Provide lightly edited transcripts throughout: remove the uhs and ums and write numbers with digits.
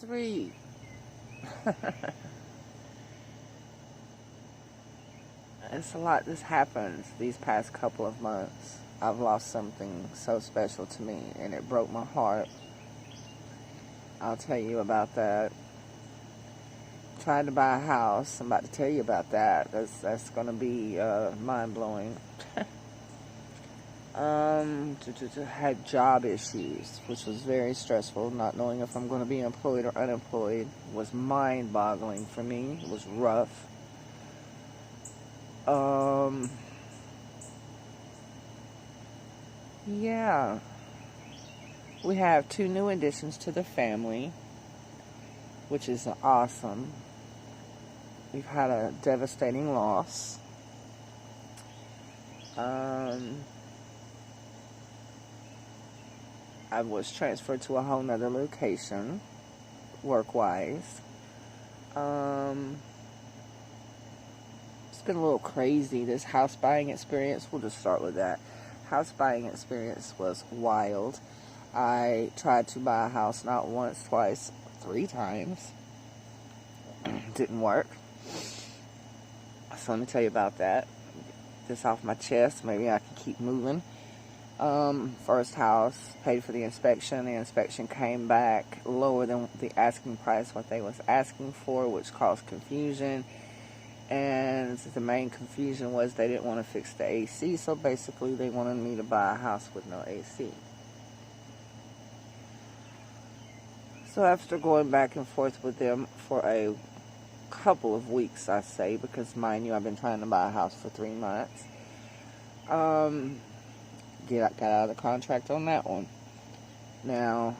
3. It's a lot that's happened these past couple of months. I've lost something so special to me, and it broke my heart. I'll tell you about that. Tried to buy a house. I'm about to tell you about that. That's going to be mind-blowing. Had job issues, which was very stressful. Not knowing if I'm going to be employed or unemployed was mind-boggling for me. It was rough. Yeah. We have 2 new additions to the family, which is awesome. We've had a devastating loss. I was transferred to a whole nother location, work-wise. It's been a little crazy, this house buying experience. We'll just start with that. House buying experience was wild. I tried to buy a house not once, twice, 3 times. Didn't work. So let me tell you about that. Get this off my chest. Maybe I can keep moving. First house, paid for the inspection. The inspection came back lower than the asking price, what they was asking for, which caused confusion. And the main confusion was they didn't want to fix the AC, so basically they wanted me to buy a house with no AC. So after going back and forth with them for a couple of weeks, I say, because mind you, I've been trying to buy a house for 3 months. Got out of the contract on that one. Now,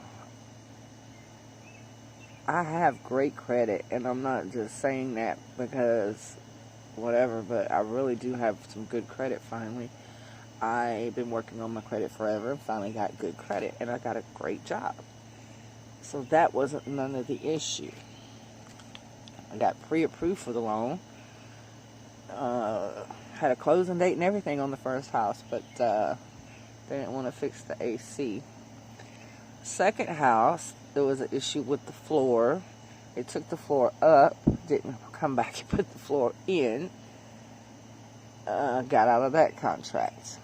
I have great credit, and I'm not just saying that because whatever, but I really do have some good credit finally. I've been working on my credit forever and finally got good credit, and I got a great job. So that wasn't none of the issue. I got pre-approved for the loan. Had a closing date and everything on the first house, but they didn't want to fix the AC. Second house, there was an issue with the floor. They took the floor up, didn't come back and put the floor in. Got out of that contract.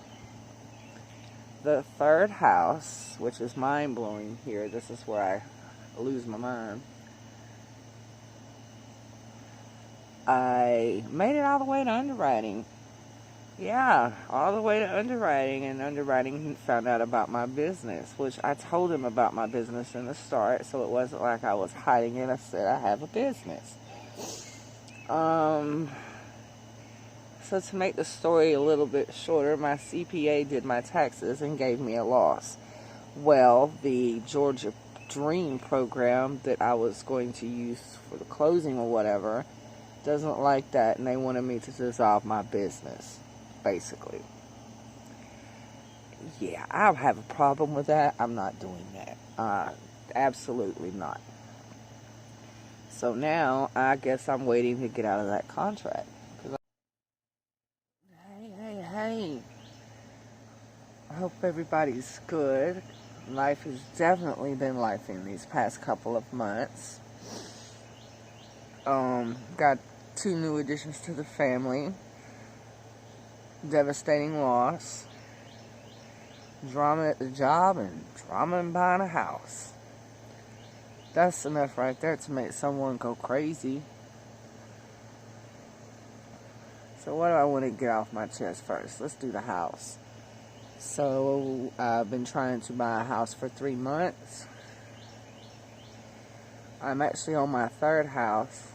The third house, which is mind-blowing here, this is where I lose my mind. I made it all the way to underwriting. Yeah, all the way to underwriting, and underwriting found out about my business, which I told him about my business in the start, so it wasn't like I was hiding it. I said I have a business. So to make the story a little bit shorter, my CPA did my taxes and gave me a loss. Well, the Georgia Dream program that I was going to use for the closing or whatever doesn't like that, and they wanted me to dissolve my business, basically. Yeah, I have a problem with that. I'm not doing that. Absolutely not. So now, I guess I'm waiting to get out of that contract. Hey. I hope everybody's good. Life has definitely been lifing these past couple of months. Got 2 new additions to the family. Devastating loss. Drama at the job and drama in buying a house. That's enough right there to make someone go crazy. So what do I want to get off my chest first? Let's do the house. So I've been trying to buy a house for 3 months. I'm actually on my 3rd house.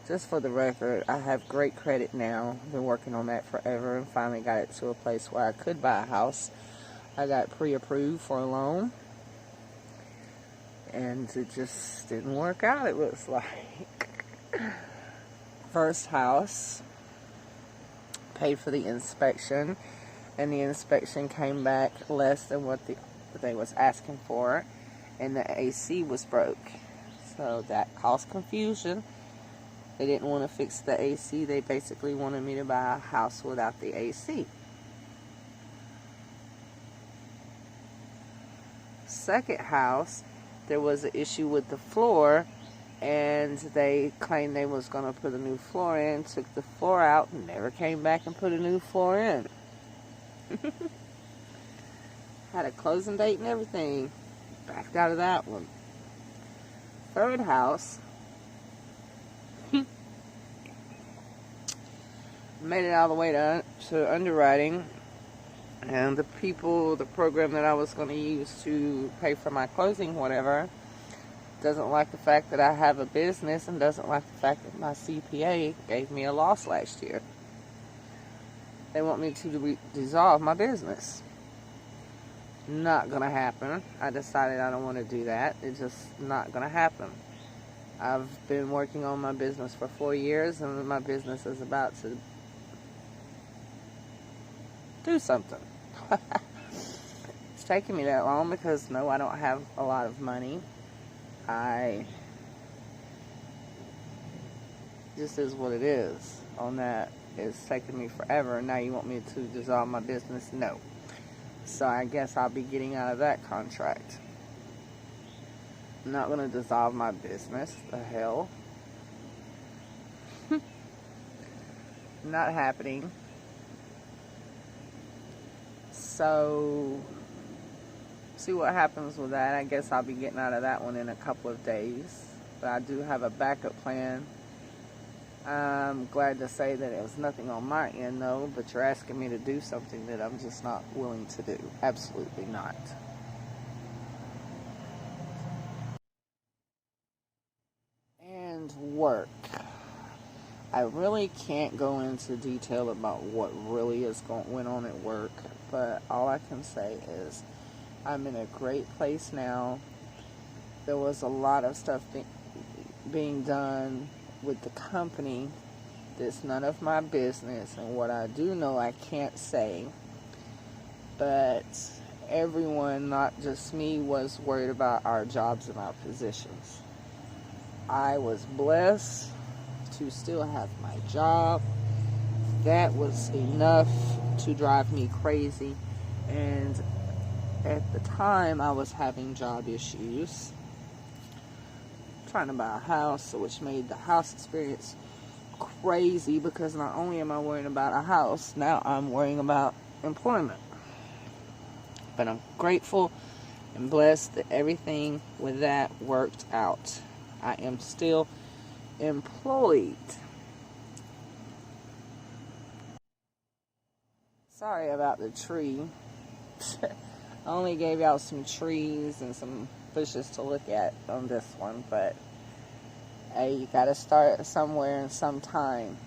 Just for the record, I have great credit now. Been working on that forever and finally got it to a place where I could buy a house. I got pre-approved for a loan. And it just didn't work out, it looks like. First house, paid for the inspection, and the inspection came back less than what they was asking for, and the AC was broke. So that caused confusion. They didn't want to fix the AC. They basically wanted me to buy a house without the AC. Second house, there was an issue with the floor, and they claimed they was going to put a new floor in, took the floor out, and never came back and put a new floor in. Had a closing date and everything. Backed out of that one. Third house. Made it all the way to underwriting. And the program that I was going to use to pay for my closing, whatever, doesn't like the fact that I have a business and doesn't like the fact that my CPA gave me a loss last year. They want me to dissolve my business. Not going to happen. I decided I don't want to do that. It's just not going to happen. I've been working on my business for 4 years, and my business is about to do something. It's taking me that long because, no, I don't have a lot of money. Just is what it is on that. It's taking me forever, and now you want me to dissolve my business? No. So I guess I'll be getting out of that contract. I'm not going to dissolve my business. The hell? Not happening. So, see what happens with that. I guess I'll be getting out of that one in a couple of days. But I do have a backup plan. I'm glad to say that it was nothing on my end, though, but you're asking me to do something that I'm just not willing to do. Absolutely not. And work. I really can't go into detail about what really went on at work, but all I can say is I'm in a great place now. There was a lot of stuff being done with the company that's none of my business, and what I do know I can't say, but everyone, not just me, was worried about our jobs and our positions. I was blessed to still have my job. That was enough to drive me crazy, and at the time I was having job issues, trying to buy a house, which made the house experience crazy, because not only am I worrying about a house, now I'm worrying about employment. But I'm grateful and blessed that everything with that worked out. I am still employed. Sorry about the tree. I only gave y'all some trees and some bushes to look at on this one, but hey, you gotta start somewhere and sometime.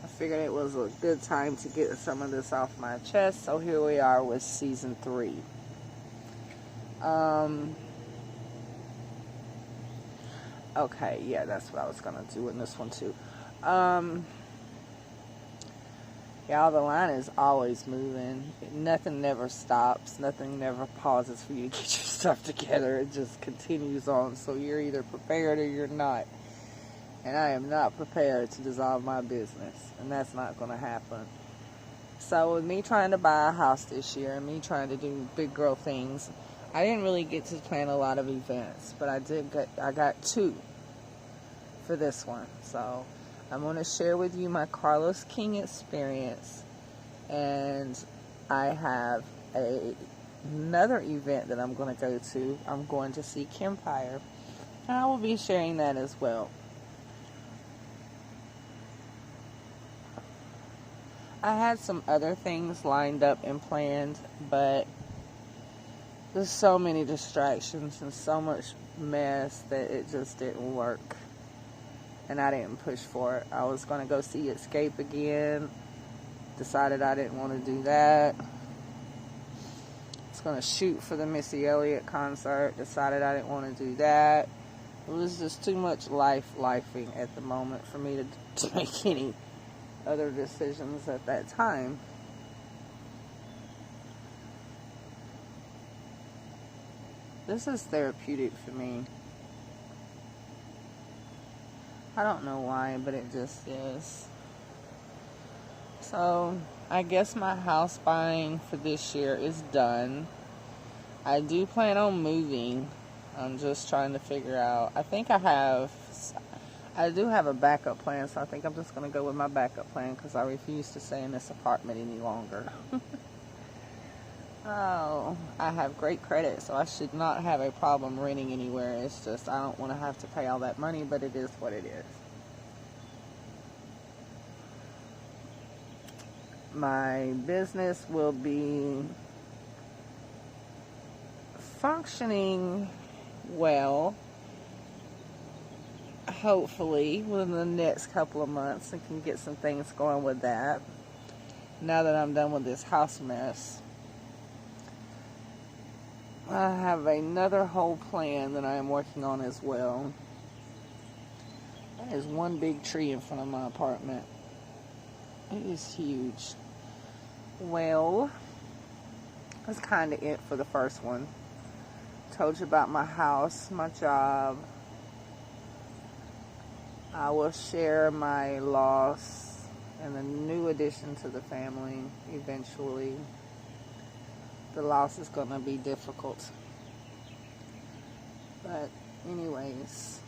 I figured it was a good time to get some of this off my chest, so here we are with season 3. Okay, yeah, that's what I was gonna do in this one too. Y'all, the line is always moving. Nothing never stops. Nothing never pauses for you to get your stuff together. It just continues on. So you're either prepared or you're not. And I am not prepared to dissolve my business. And that's not going to happen. So with me trying to buy a house this year and me trying to do big girl things, I didn't really get to plan a lot of events. But I got 2 for this one. So I'm going to share with you my Carlos King experience, and I have another event that I'm going to go to. I'm going to see Kempire, and I will be sharing that as well. I had some other things lined up and planned, but there's so many distractions and so much mess that it just didn't work. And I didn't push for it. I was going to go see Escape again. Decided I didn't want to do that. I was going to shoot for the Missy Elliott concert. Decided I didn't want to do that. It was just too much lifing at the moment for me to make any other decisions at that time. This is therapeutic for me. I don't know why, but it just is. So, I guess my house buying for this year is done. I do plan on moving I'm just trying to figure out. I do have a backup plan, so I think I'm just going to go with my backup plan because I refuse to stay in this apartment any longer. Oh, I have great credit, so I should not have a problem renting anywhere. It's just I don't want to have to pay all that money, but it is what it is. My business will be functioning well, hopefully, within the next couple of months. I can get some things going with that. Now that I'm done with this house mess, I have another whole plan that I am working on as well. That is one big tree in front of my apartment. It is huge. Well, that's kind of it for the first one. Told you about my house, my job. I will share my loss and the new addition to the family eventually. The loss is going to be difficult. But anyways,